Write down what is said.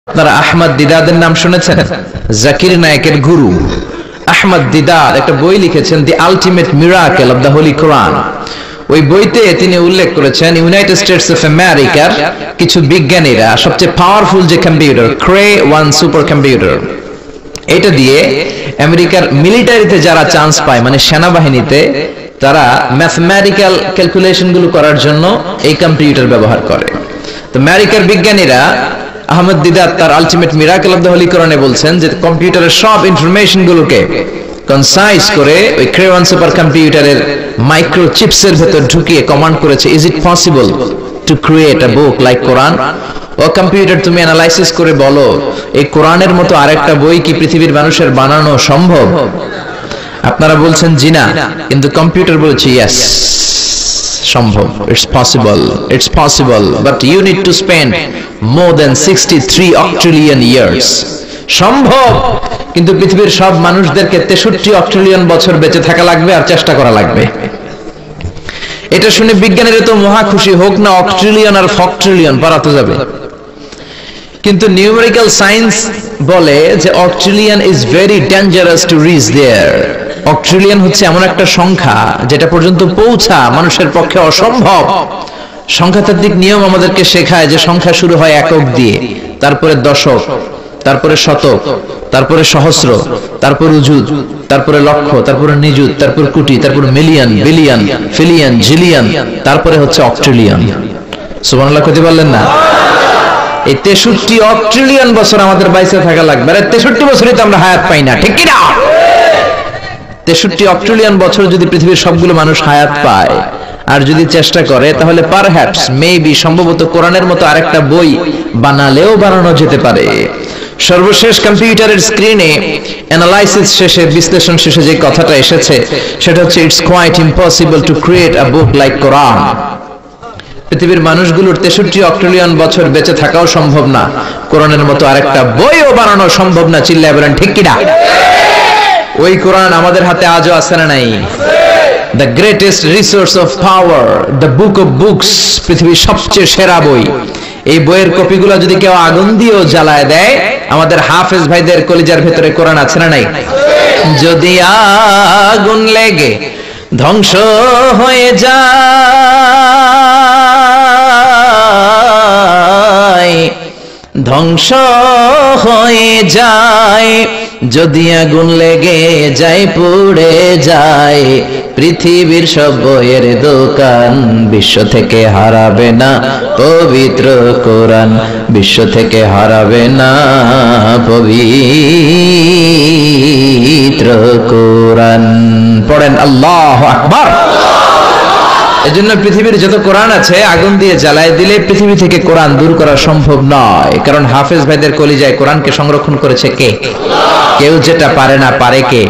আপনারা আহমদ দিদাদের নাম শুনেছেন? জাকির নায়েকের গুরু আহমদ দিদার একটা বই লিখেছেন, the ultimate miracle of the holy Quran. ওই বইতে তিনি উল্লেখ করেছেন ইউনাইটেড স্টেটস অফ আমেরিকার কিছু বিজ্ঞানীরা সবচেয়ে পাওয়ারফুল যে কম্পিউটার ক্রে 1 সুপার কম্পিউটার, এটা দিয়ে আমেরিকার মিলিটারিতে যারা চান্স পায়, মানে সেনাবাহিনীতে, তারা ম্যাথমেটিক্যাল ক্যালকুলেশন গুলো করার জন্য এই কম্পিউটার ব্যবহার করে। তো আমেরিকার বিজ্ঞানীরা আহমদ দিদার তার ultimate miracle of the Holi কোরআনে বলছেন যে কম্পিউটারের সব ইনফরমেশন গুলোকে কনসাইজ করে ওই ক্রে 1 সুপার কম্পিউটারের মাইক্রো চিপসের ভেতর ঢুকিয়ে কমান্ড করেছে, is it possible to create a book like Quran? ও কম্পিউটার, তুমি অ্যানালাইসিস করে বলো এই কোরআনের মতো আরেকটা বই কি পৃথিবীর মানুষের বানানো সম্ভব? আপনারা বলছেন জি না, কিন্তু কম্পিউটার বলছে ইয়েস, সম্ভব, it's possible, it's possible, but you need to spend more than 63 octillion years. সম্ভব, কিন্তু পৃথিবীর সব মানুষদেরকে 63 অক্ট্রিলিয়ন বছর বেঁচে থাকা লাগবে আর চেষ্টা করা লাগবে। এটা শুনে বিজ্ঞানীরা তো মহা খুশি, হোক না অক্ট্রিলিয়ন আর ফক্ট্রিলিয়ন, পারাতে যাবে। কিন্তু নিউমেরিক্যাল সায়েন্স বলে যে octillion is very dangerous to reach there. Octillion হচ্ছে এমন একটা সংখ্যা যেটা পর্যন্ত পৌঁছা মানুষের পক্ষে অসম্ভব। সংখ্যাতাত্ত্বিক নিয়ম আমাদেরকে শেখায় যে সংখ্যা শুরু হয় একক দিয়ে, তারপরে দশক, তারপরে শতক, তারপরে সহস্র, তারপর উজুদ, তারপরে লক্ষ, তারপরে নিযুত, তারপর কোটি, তারপর মিলিয়ন, বিলিয়ন, ফিলিয়ন, জিলিয়ন, তারপরে হচ্ছে অক্ট্রিলিয়ন। সুবহানাল্লাহ কইতে পারলেন না? এই 63 অক্ট্রিলিয়ন বছর আমাদের বাইসে থাকা লাগবে। আরে 63 বছরই তো আমরা হায়াত পাই না, ঠিক কি না? 63 অক্ট্রিলিয়ন বছর যদি পৃথিবীর সবগুলো মানুষ হায়াত পায় আর যদি চেষ্টা করে, তাহলে পারহ্যাপস, মেবি, সম্ভবত কোরআনের মতো আরেকটা বই বানালেও বানানো যেতে পারে। সর্বশেষ কম্পিউটারের স্ক্রিনে অ্যানালাইসিস শেষে, বিশ্লেষণ শেষে যে কথাটা এসেছে সেটা হচ্ছে it's quite impossible to create a book like Quran. পৃথিবীর মানুষগুলোর 63 অক্ট্রিলিয়ন বছর বেঁচে থাকাও সম্ভব না, কোরআনের মতো আরেকটা বইও বানানো সম্ভব না। চিল্লায় বলেন ঠিক কিনা? ওই কোরআন আমাদের হাতে আজও আছে না নাই? The greatest resource of power, the book of books, পৃথিবীর সবচেয়ে সেরা বই। এই বইয়ের কপিগুলো যদি কেউ আগুন দিয়েও জ্বালায় দেয়, আমাদের হাফেজ ভাইদের কলিজার ভেতরে কোরআন আছে না নাই? যদি আগুন লেগে ধ্বংস হয়ে যায়, ধ্বংস হয়ে যায়, যদি আগুন লেগে যায়, পুড়ে যায় পৃথিবীর সব বইয়ের দোকান, বিশ্ব থেকে হারাবে না পবিত্র কোরআন, বিশ্ব থেকে হারাবে না পবিত্র কোরআন। পড়েন আল্লাহু আকবার। এজন্য পৃথিবীর যত কোরআন আছে আগুন দিয়ে জ্বালায় দিলে পৃথিবী থেকে কোরআন দূর করা সম্ভব নয়, কারণ হাফেজ ভাইদের কলিজায় কোরআনকে সংরক্ষণ করেছে কে? কেউ যেটা পারে না, পারে কে?